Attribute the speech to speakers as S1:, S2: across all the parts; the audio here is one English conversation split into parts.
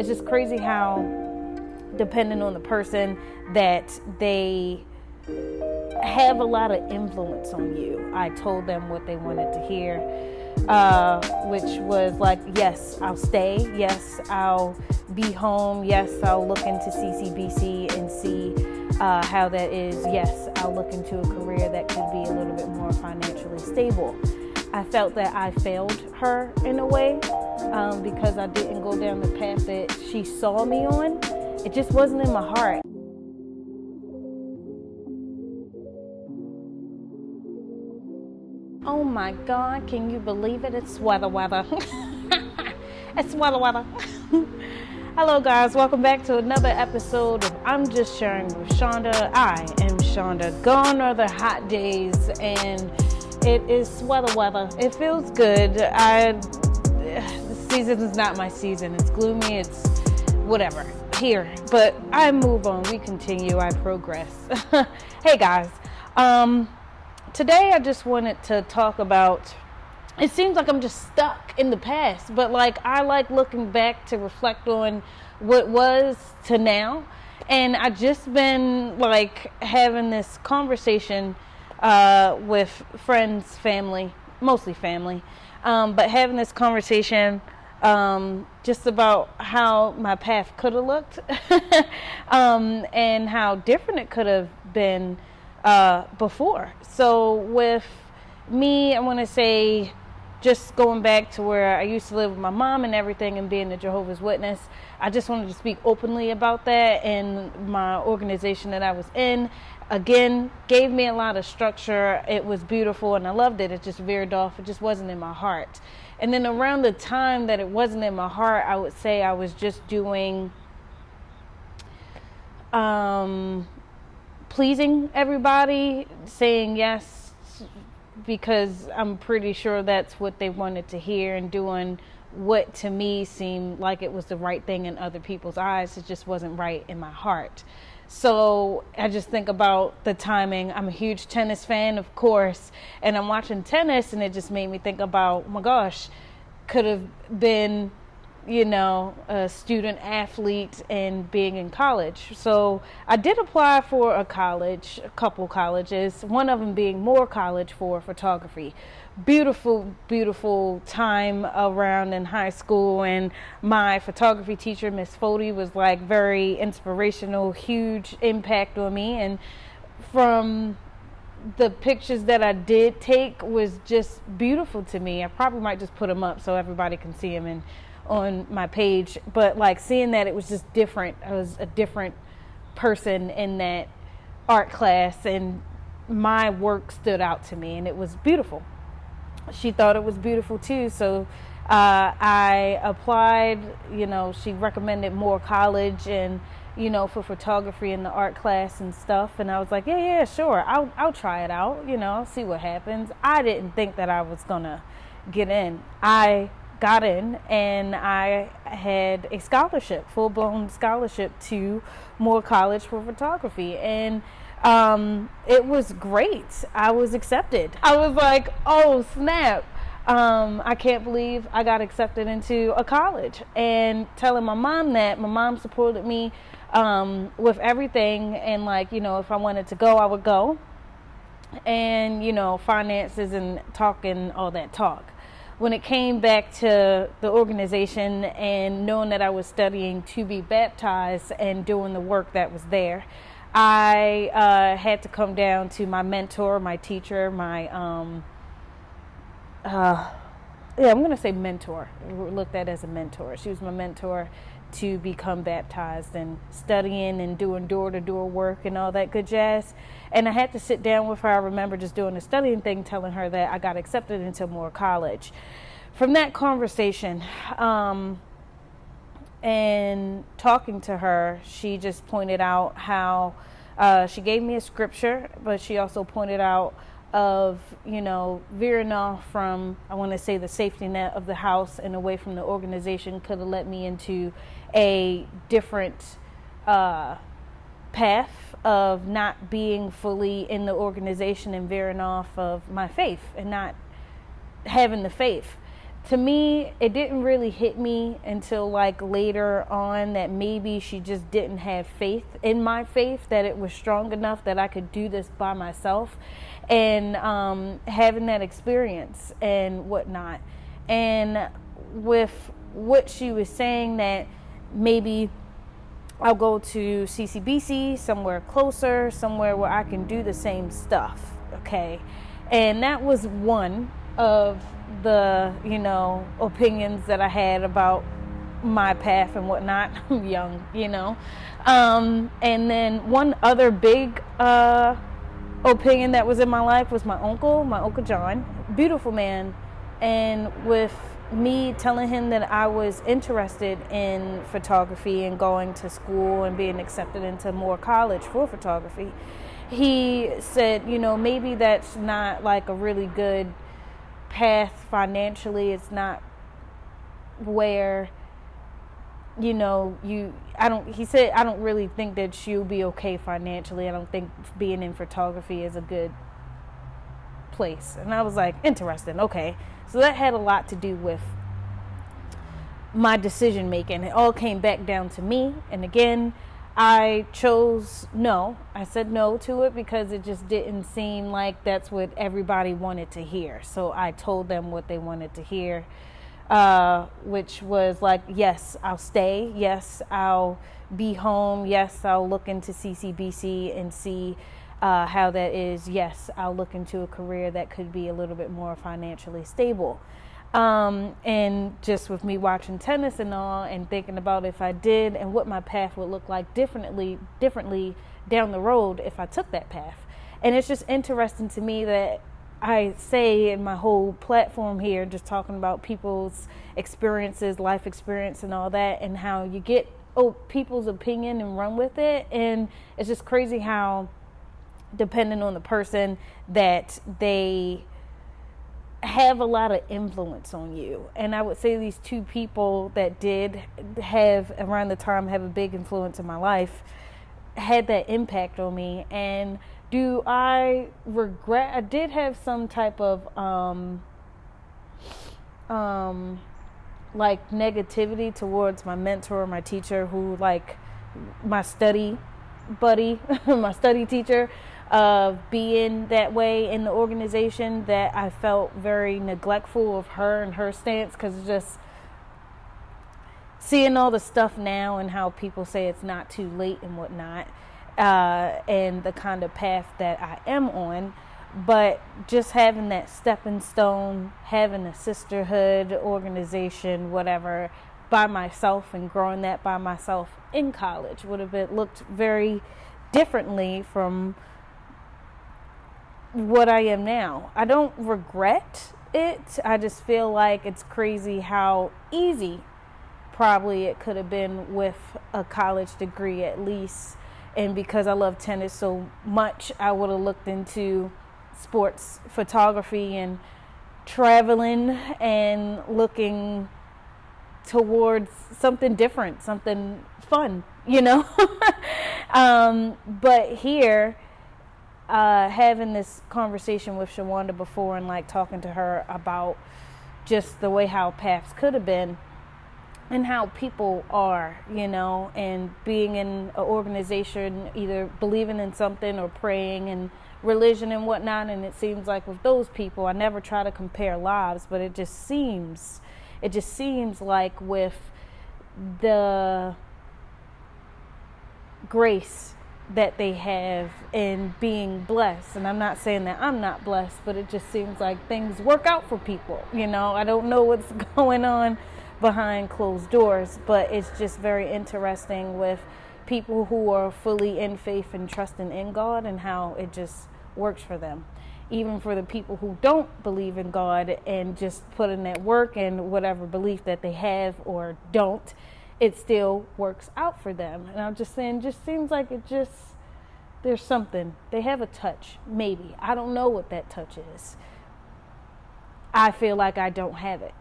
S1: it's just crazy how, depending on the person, that they have a lot of influence on you. I told them what they wanted to hear, which was like, yes, I'll stay. Yes, I'll be home. Yes, I'll look into CCBC and see how that is. Yes, I'll look into a career that could be a little bit more financially stable. I felt that I failed her in a way because I didn't go down the path that she saw me on. It just wasn't in my heart. Oh my God, can you believe it? It's weather. It's weather. Hello guys, welcome back to another episode of I'm Just Sharing with Shaunda. I am Shaunda. Gone are the hot days and it is weather. It feels good. The season is not my season. It's gloomy, it's whatever here. But I move on, we continue, I progress. Hey guys, today I just wanted to talk about, it seems like I'm just stuck in the past, but like I like looking back to reflect on what was to now. And I just been like having this conversation with friends, family, mostly family, but having this conversation just about how my path could have looked and how different it could have been before. So with me, I want to say, just going back to where I used to live with my mom and everything and being a Jehovah's Witness, I just wanted to speak openly about that. And my organization that I was in, again, gave me a lot of structure. It was beautiful and I loved it. It just veered off. It just wasn't in my heart. And then around the time that it wasn't in my heart, I would say I was just doing pleasing everybody, saying yes because I'm pretty sure that's what they wanted to hear, and doing what to me seemed like it was the right thing in other people's eyes. It just wasn't right in my heart. So I just think about the timing. I'm a huge tennis fan, of course, and I'm watching tennis and it just made me think about, oh my gosh, could have been, a student athlete and being in college. So I did apply for a couple colleges, one of them being Moore College for photography. Beautiful time around in high school, and my photography teacher, Miss Fody, was like very inspirational, huge impact on me. And from the pictures that I did take was just beautiful to me. I probably might just put them up so everybody can see them on my page, but like seeing that, it was just different. I was a different person in that art class, and my work stood out to me, and it was beautiful. She thought it was beautiful too, so I applied. She recommended Moore College, and for photography in the art class and stuff, and I was like, yeah, sure, I'll try it out. I'll see what happens. I didn't think that I was gonna get in. I got in, and I had a scholarship, full-blown scholarship to Moore College for photography, and it was great. I was accepted. I was like, oh snap, I can't believe I got accepted into a college. And telling my mom that, my mom supported me with everything, and if I wanted to go, I would go, and finances and talking all that talk. When it came back to the organization and knowing that I was studying to be baptized and doing the work that was there, I had to come down to my mentor, my teacher, I'm going to say mentor. Looked at as a mentor. She was my mentor to become baptized and studying and doing door-to-door work and all that good jazz. And I had to sit down with her. I remember just doing the studying thing, telling her that I got accepted into Moore College. From that conversation and talking to her, she just pointed out how she gave me a scripture, but she also pointed out of, veering off from, I want to say, the safety net of the house and away from the organization could have led me into a different path of not being fully in the organization and veering off of my faith and not having the faith. to me, it didn't really hit me until like later on that maybe she just didn't have faith in my faith, that it was strong enough that I could do this by myself, and having that experience and whatnot. And with what she was saying, that maybe I'll go to CCBC, somewhere closer, somewhere where I can do the same stuff, okay? And that was one of the, opinions that I had about my path and whatnot. I'm young, and then one other big opinion that was in my life was my uncle John, beautiful man. And with me telling him that I was interested in photography and going to school and being accepted into more college for photography, he said, maybe that's not like a really good path financially. It's not where, he said, I don't really think that you'll be okay financially. I don't think being in photography is a good place. And I was like, interesting. Okay. So that had a lot to do with my decision making. It all came back down to me. And again, I chose no. I said no to it because it just didn't seem like that's what everybody wanted to hear. So I told them what they wanted to hear, which was like, yes, I'll stay. Yes, I'll be home. Yes, I'll look into CCBC and see how that is. Yes, I'll look into a career that could be a little bit more financially stable. And just with me watching tennis and all, and thinking about if I did and what my path would look like differently down the road if I took that path. And it's just interesting to me that I say in my whole platform here, just talking about people's experiences, life experience and all that, and how you get people's opinion and run with it. And it's just crazy how, depending on the person, that they have a lot of influence on you. And I would say these two people that did have around the time have a big influence in my life had that impact on me. And do I regret? I did have some type of like negativity towards my mentor, my teacher, who like my study buddy, my study teacher, of being that way in the organization, that I felt very neglectful of her and her stance, because just seeing all the stuff now and how people say it's not too late and whatnot, and the kind of path that I am on. But just having that stepping stone, having a sisterhood organization, whatever, by myself, and growing that by myself in college would have looked very differently from what I am now. I don't regret it. I just feel like it's crazy how easy probably it could have been with a college degree at least. And because I love tennis so much, I would have looked into sports photography and traveling and looking towards something different, something fun, but here, having this conversation with Shaunda before, and like talking to her about just the way how paths could have been and how people are, and being in an organization, either believing in something or praying and religion and whatnot. And it seems like with those people, I never try to compare lives, but it just seems like with the grace that they have in being blessed, and I'm not saying that I'm not blessed, but it just seems like things work out for people. I don't know what's going on behind closed doors, but it's just very interesting with people who are fully in faith and trusting in God, and how it just works for them. Even for the people who don't believe in God and just put in that work and whatever belief that they have or don't, it still works out for them. And I'm just saying, just seems like there's something. They have a touch, maybe. I don't know what that touch is. I feel like I don't have it,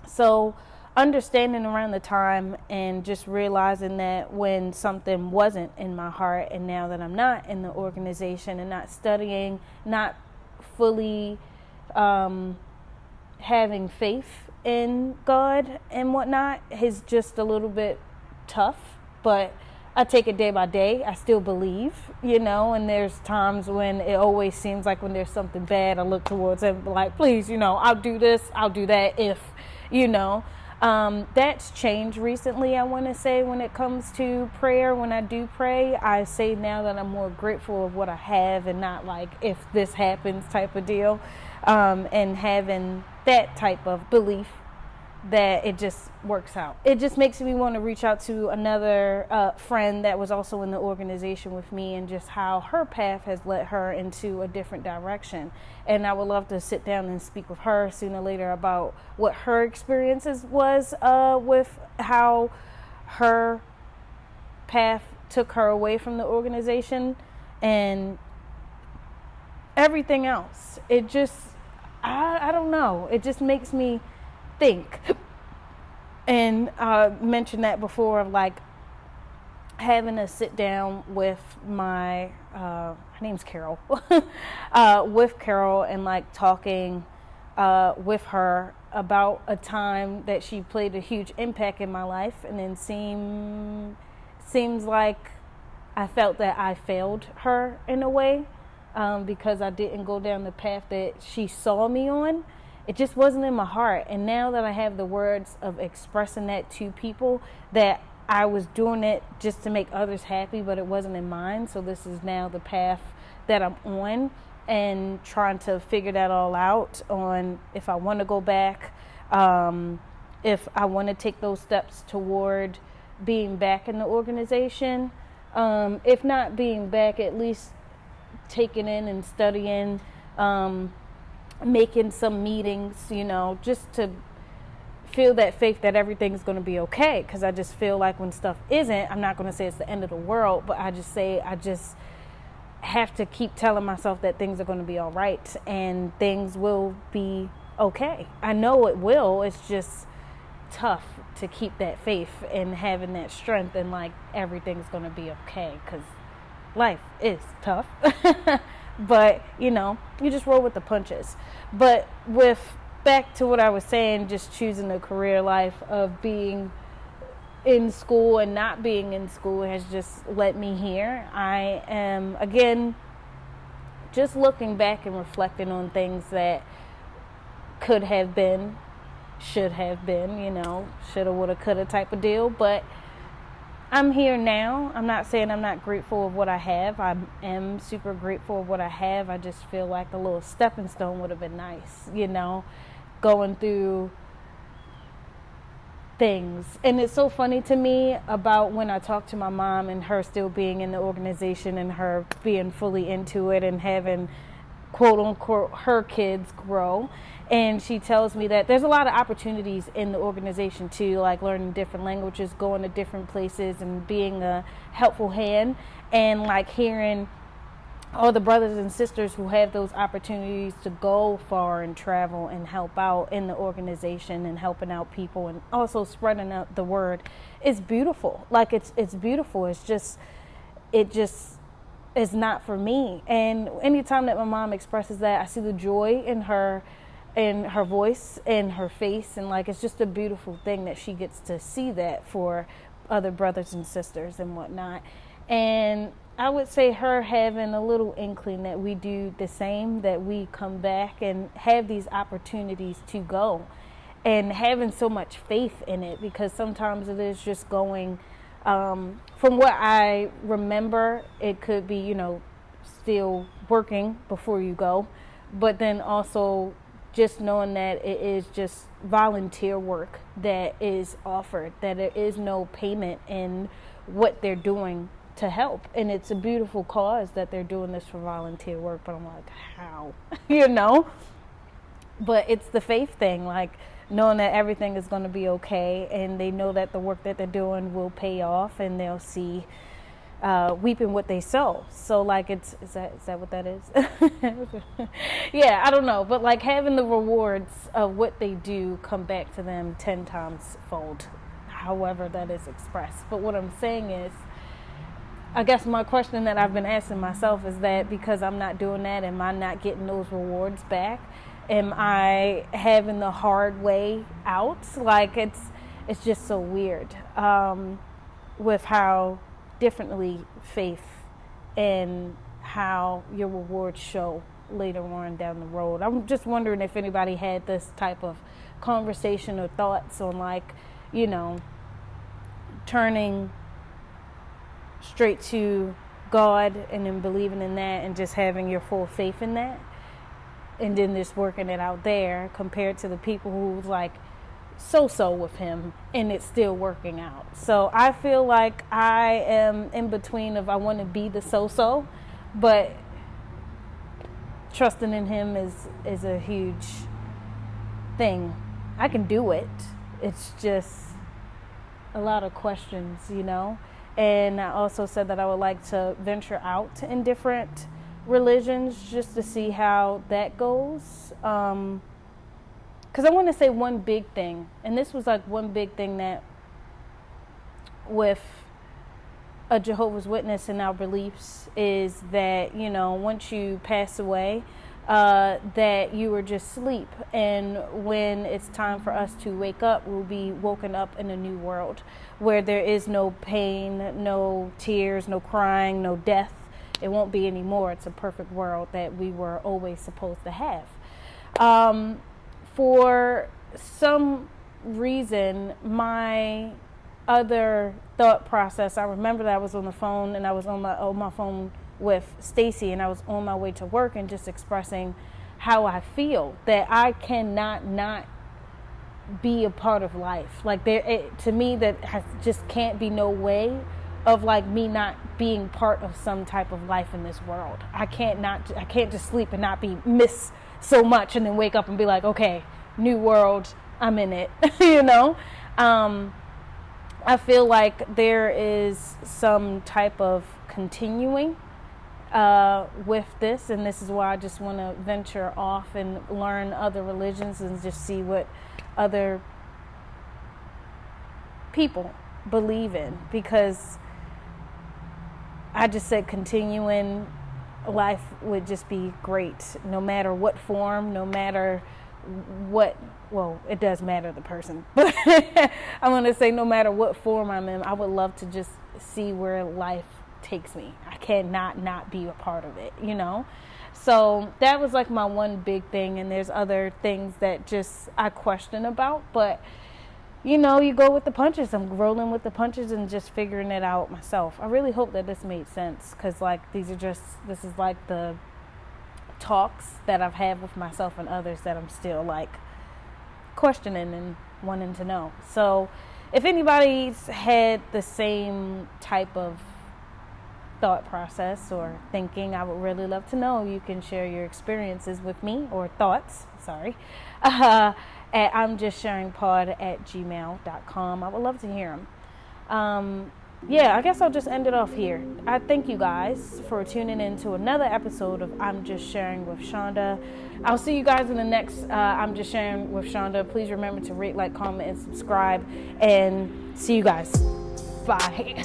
S1: So understanding around the time and just realizing that when something wasn't in my heart, and now that I'm not in the organization and not studying, not fully having faith in God and whatnot is just a little bit tough, but I take it day by day. I still believe, and there's times when it always seems like when there's something bad, I look towards him like, please, I'll do this, I'll do that if, that's changed recently, I want to say, when it comes to prayer. When I do pray, I say now that I'm more grateful of what I have and not like if this happens type of deal, and having that type of belief that it just works out. It just makes me want to reach out to another friend that was also in the organization with me, and just how her path has led her into a different direction. And I would love to sit down and speak with her sooner or later about what her experiences was with how her path took her away from the organization and everything else. It just, I don't know. It just makes me think. And mentioned that before, of like having to sit down with my her name's Carol with Carol, and like talking with her about a time that she played a huge impact in my life, and then seems like I felt that I failed her in a way, because I didn't go down the path that she saw me on. It just wasn't in my heart. And now that I have the words of expressing that to people, that I was doing it just to make others happy, but it wasn't in mine. So this is now the path that I'm on, and trying to figure that all out on if I want to go back, if I want to take those steps toward being back in the organization. If not being back, at least taking in and studying, making some meetings, just to feel that faith that everything's going to be okay. Because I just feel like when stuff isn't, I'm not going to say it's the end of the world, but I just have to keep telling myself that things are going to be all right and things will be okay. I know it will. It's just tough to keep that faith and having that strength, and like everything's going to be okay, because life is tough. But, you just roll with the punches. But back to what I was saying, just choosing the career life of being in school and not being in school has just led me here. I am, again, just looking back and reflecting on things that could have been, should have been, shoulda, woulda, coulda type of deal. But I'm here now. I'm not saying I'm not grateful of what I have. I am super grateful of what I have. I just feel like a little stepping stone would have been nice, going through things. And it's so funny to me about when I talk to my mom and her still being in the organization and her being fully into it and having quote unquote her kids grow. And she tells me that there's a lot of opportunities in the organization too, like learning different languages, going to different places, and being a helpful hand, and like hearing all the brothers and sisters who have those opportunities to go far and travel and help out in the organization and helping out people and also spreading out the word. It's beautiful. Like it's beautiful. It just is not for me. And anytime that my mom expresses that, I see the joy in her voice and her face, and like it's just a beautiful thing that she gets to see that for other brothers and sisters and whatnot. And I would say her having a little inkling that we do the same, that we come back and have these opportunities to go, and having so much faith in it, because sometimes it is just going, from what I remember, it could be, still working before you go, but then also just knowing that it is just volunteer work that is offered, that there is no payment in what they're doing to help. And it's a beautiful cause that they're doing this for volunteer work, but I'm like, how? But it's the faith thing, like knowing that everything is going to be okay, and they know that the work that they're doing will pay off, and they'll see weeping what they sow. So like is that what that is? Yeah, I don't know, but like having the rewards of what they do come back to them 10 times fold, however that is expressed. But what I'm saying is, I guess my question that I've been asking myself is that because I'm not doing that, am I not getting those rewards back? Am I having the hard way out? Like, it's just so weird with how differently faith and how your rewards show later on down the road. I'm just wondering if anybody had this type of conversation or thoughts on, like, you know, turning straight to God and then believing in that and just having your full faith in that, and then just working it out there, compared to the people who's like so with him and it's still working out. So I feel like I am in between of, I want to be the so, but trusting in him is a huge thing. I can do it. It's just a lot of questions, you know. And I also said that I would like to venture out in different religions just to see how that goes. Because I want to say one big thing, and this was like one big thing that with a Jehovah's Witness and our beliefs is that, you know, once you pass away, that you were just sleep, and when it's time for us to wake up, we'll be woken up in a new world where there is no pain, no tears, no crying, no death. It won't be anymore. It's a perfect world that we were always supposed to have. For some reason, my other thought process, I remember that I was on the phone, and I was on my phone with Stacy, and I was on my way to work and just expressing how I feel, that I cannot not be a part of life. Like, to me, that just can't be no way of like me not being part of some type of life in this world. I can't just sleep and not be miss so much and then wake up and be like, okay, new world, I'm in it. You know, I feel like there is some type of continuing with this, and this is why I just want to venture off and learn other religions and just see what other people believe in, because I just said continuing life would just be great, no matter what form, no matter what, well, it does matter the person, but I want to say no matter what form I'm in, I would love to just see where life takes me. I cannot not be a part of it, you know? So that was like my one big thing, and there's other things that just I question about, but you know, you go with the punches. I'm rolling with the punches and just figuring it out myself. I really hope that this made sense, because like this is like the talks that I've had with myself and others that I'm still like questioning and wanting to know. So if anybody's had the same type of thought process or thinking, I would really love to know. You can share your experiences with me, or thoughts, at imjustsharingpod@gmail.com. I would love to hear them. Yeah, I guess I'll just end it off here. I thank you guys for tuning in to another episode of I'm Just Sharing with Shaunda. I'll see you guys in the next I'm Just Sharing with Shaunda. Please remember to rate, like, comment, and subscribe, and see you guys. Bye.